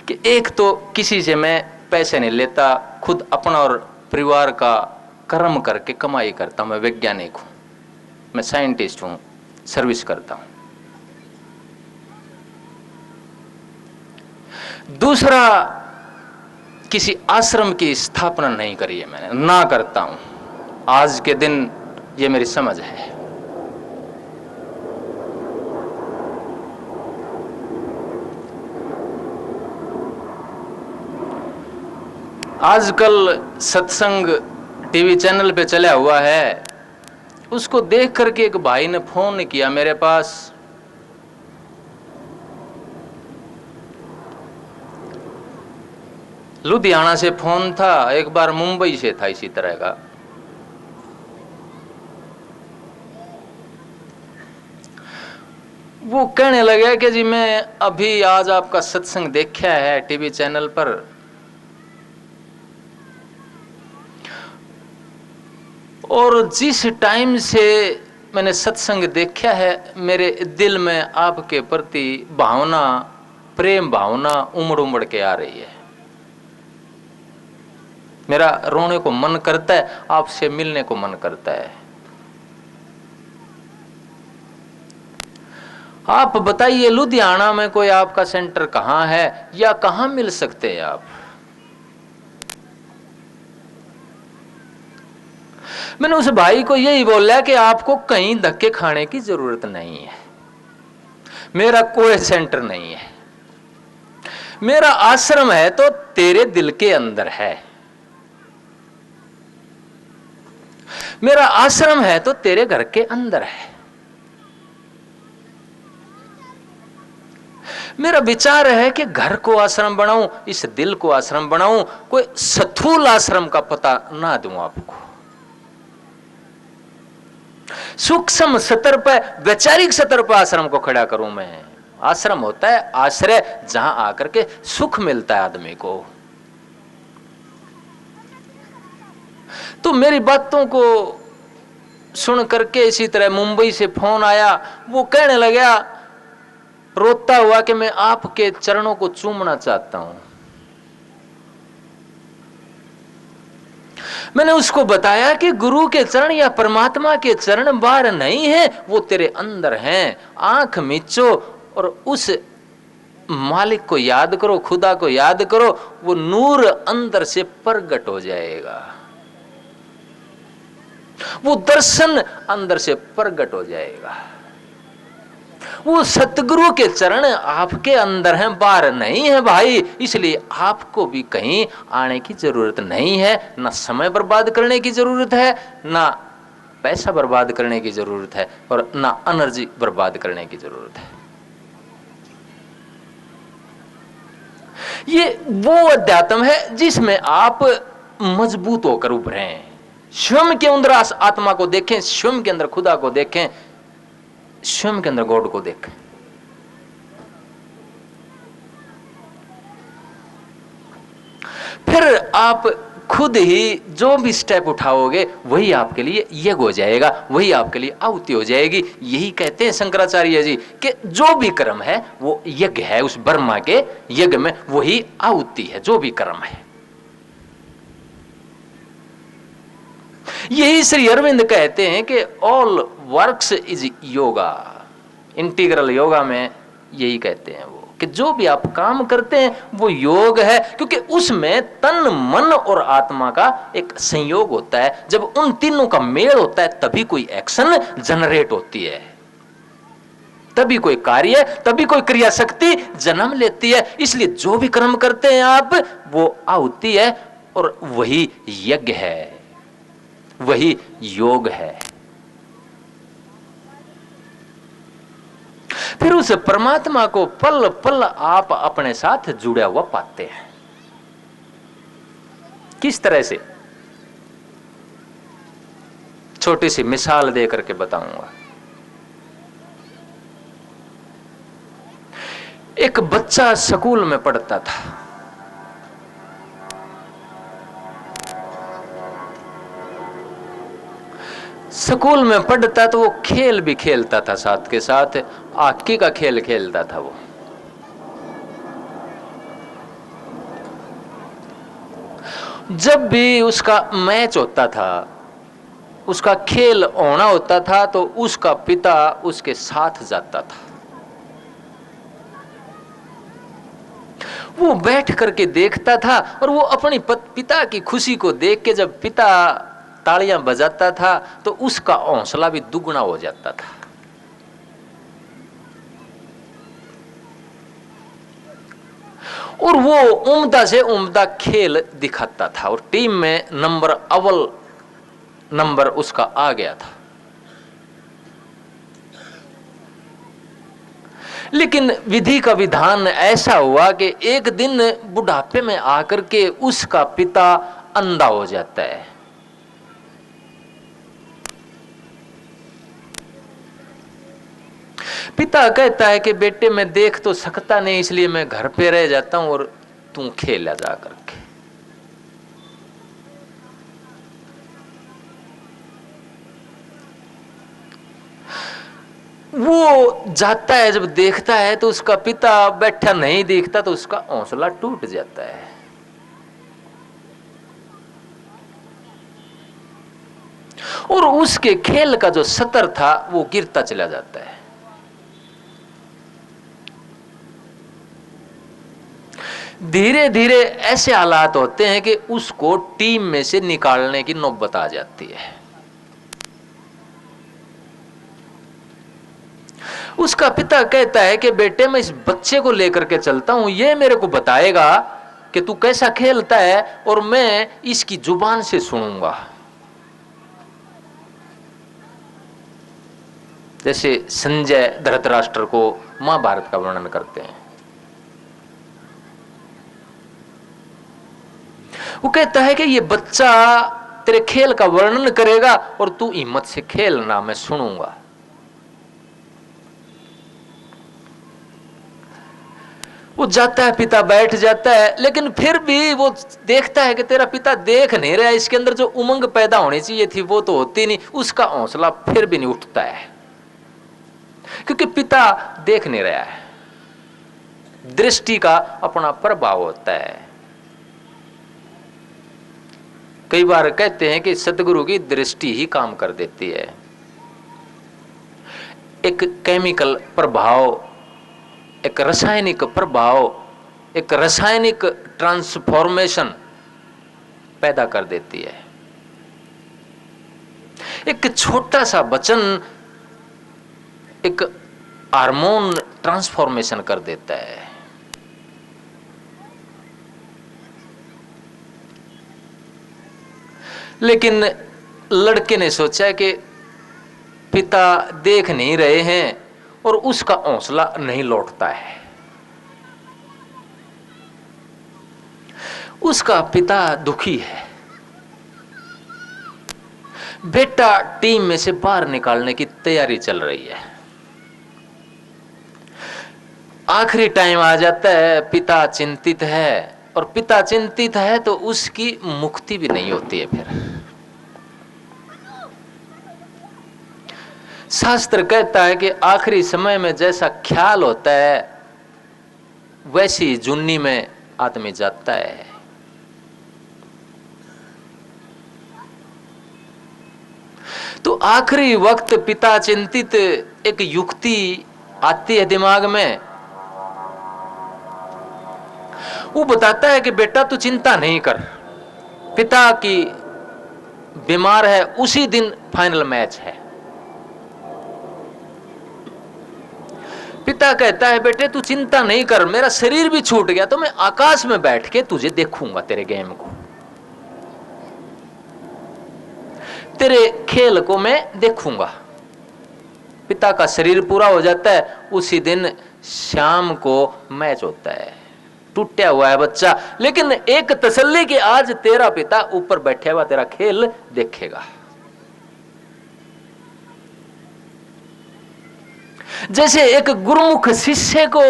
कि एक तो किसी से मैं पैसे नहीं लेता, खुद अपना और परिवार का कर्म करके कमाई करता हूं। मैं वैज्ञानिक हूं, मैं साइंटिस्ट हूं, सर्विस करता हूं। दूसरा, किसी आश्रम की स्थापना नहीं करी है मैंने, ना करता हूं। आज के दिन ये मेरी समझ है। आजकल सत्संग टीवी चैनल पे चला हुआ है, उसको देख करके एक भाई ने फोन किया मेरे पास। लुधियाना से फोन था, एक बार मुंबई से था इसी तरह का। वो कहने लगा कि जी मैं अभी आज आपका सत्संग देखा है टीवी चैनल पर, और जिस टाइम से मैंने सत्संग देखा है मेरे दिल में आपके प्रति भावना, प्रेम भावना उमड़ उमड़ के आ रही है। मेरा रोने को मन करता है, आपसे मिलने को मन करता है। आप बताइए लुधियाना में कोई आपका सेंटर कहां है या कहां मिल सकते हैं आप? मैंने उस भाई को यही बोला कि आपको कहीं धक्के खाने की जरूरत नहीं है, मेरा कोई सेंटर नहीं है, मेरा आश्रम है तो तेरे दिल के अंदर है, मेरा आश्रम है तो तेरे घर के अंदर है। मेरा विचार है कि घर को आश्रम बनाऊं, इस दिल को आश्रम बनाऊं, कोई स्थूल आश्रम का पता ना दूं आपको। सूक्ष्म स्तर पर, वैचारिक स्तर पर आश्रम को खड़ा करूं मैं। आश्रम होता है आश्रय, जहां आकर के सुख मिलता है आदमी को। तो मेरी बातों को सुन करके इसी तरह मुंबई से फोन आया। वो कहने लगा रोता हुआ कि मैं आपके चरणों को चूमना चाहता हूं। मैंने उसको बताया कि गुरु के चरण या परमात्मा के चरण बाहर नहीं है, वो तेरे अंदर हैं। आंख मीचो और उस मालिक को याद करो, खुदा को याद करो, वो नूर अंदर से प्रगट हो जाएगा, वो दर्शन अंदर से प्रगट हो जाएगा। वो सतगुरु के चरण आपके अंदर हैं, बाहर नहीं है भाई। इसलिए आपको भी कहीं आने की जरूरत नहीं है, ना समय बर्बाद करने की जरूरत है, ना पैसा बर्बाद करने की जरूरत है, और ना एनर्जी बर्बाद करने की जरूरत है। ये वो अध्यात्म है जिसमें आप मजबूत होकर उभरे हैं। स्वयं के अंदर आत्मा को देखें, स्वयं के अंदर खुदा को देखें, स्वयं के अंदर गॉड को देखें। फिर आप खुद ही जो भी स्टेप उठाओगे वही आपके लिए यज्ञ हो जाएगा, वही आपके लिए आहुति हो जाएगी। यही कहते हैं शंकराचार्य जी कि जो भी कर्म है वो यज्ञ है। उस ब्रह्मा के यज्ञ में वही आहुति है, जो भी कर्म है। यही श्री अरविंद कहते हैं कि all works is yoga. Integral yoga में यही कहते हैं वो कि जो भी आप काम करते हैं वो योग है, क्योंकि उसमें तन मन और आत्मा का एक संयोग होता है। जब उन तीनों का मेल होता है तभी कोई एक्शन जनरेट होती है, तभी कोई कार्य, तभी कोई क्रिया शक्ति जन्म लेती है। इसलिए जो भी कर्म करते हैं आप, वो आहुति है और वही यज्ञ है, वही योग है। फिर उस परमात्मा को पल पल आप अपने साथ जुड़ा हुआ पाते हैं। किस तरह से? छोटी सी मिसाल दे करके बताऊंगा। एक बच्चा स्कूल में पढ़ता था, स्कूल में पढ़ता तो वो खेल भी खेलता था, साथ के साथ हॉकी का खेल खेलता था वो। जब भी उसका मैच होता था, उसका खेल होना होता था, तो उसका पिता उसके साथ जाता था। वो बैठ करके देखता था और वो अपनी पिता की खुशी को देख के जब पिता तालियां बजाता था तो उसका हौसला भी दुगना हो जाता था। और वो उम्दा से उम्दा खेल दिखाता था और टीम में अव्वल नंबर उसका आ गया था। लेकिन विधि का विधान ऐसा हुआ कि एक दिन बुढ़ापे में आकर के उसका पिता अंधा हो जाता है। पिता कहता है कि बेटे मैं देख तो सकता नहीं, इसलिए मैं घर पे रह जाता हूं और तू खेला जा करके। वो जाता है, जब देखता है तो उसका पिता बैठा नहीं दिखता तो उसका हौसला टूट जाता है। और उसके खेल का जो सतर था वो गिरता चला जाता है। धीरे धीरे ऐसे हालात होते हैं कि उसको टीम में से निकालने की नौबत आ जाती है। उसका पिता कहता है कि बेटे मैं इस बच्चे को लेकर के चलता हूं, ये मेरे को बताएगा कि तू कैसा खेलता है और मैं इसकी जुबान से सुनूंगा। जैसे संजय धृतराष्ट्र को महाभारत का वर्णन करते हैं। वो कहता है कि ये बच्चा तेरे खेल का वर्णन करेगा और तू हिम्मत से खेलना, मैं सुनूंगा। वो जाता है, पिता बैठ जाता है, लेकिन फिर भी वो देखता है कि तेरा पिता देख नहीं रहा है, इसके अंदर जो उमंग पैदा होनी चाहिए थी वो तो होती नहीं। उसका हौसला फिर भी नहीं उठता है क्योंकि पिता देख नहीं रहा है। दृष्टि का अपना प्रभाव होता है। कई बार कहते हैं कि सदगुरु की दृष्टि ही काम कर देती है। एक केमिकल प्रभाव, एक रासायनिक प्रभाव, एक रासायनिक ट्रांसफॉर्मेशन पैदा कर देती है। एक छोटा सा वचन एक हार्मोन ट्रांसफॉर्मेशन कर देता है। लेकिन लड़के ने सोचा कि पिता देख नहीं रहे हैं और उसका हौसला नहीं लौटता है। उसका पिता दुखी है। बेटा टीम में से बाहर निकालने की तैयारी चल रही है। आखिरी टाइम आ जाता है, पिता चिंतित है और पिता चिंतित है तो उसकी मुक्ति भी नहीं होती है। फिर शास्त्र कहता है कि आखिरी समय में जैसा ख्याल होता है वैसी जुन्नी में आदमी जाता है। तो आखिरी वक्त पिता चिंतित, एक युक्ति आती है दिमाग में। वो बताता है कि बेटा तू चिंता नहीं कर, पिता की बीमार है, उसी दिन फाइनल मैच है। पिता कहता है बेटे तू चिंता नहीं कर, मेरा शरीर भी छूट गया तो मैं आकाश में बैठ के तुझे देखूंगा, तेरे गेम को, तेरे खेल को मैं देखूंगा। पिता का शरीर पूरा हो जाता है, उसी दिन शाम को मैच होता है। टूटा हुआ है बच्चा, लेकिन एक तसल्ली कि आज तेरा पिता ऊपर बैठा हुआ तेरा खेल देखेगा। जैसे एक गुरुमुख शिष्य को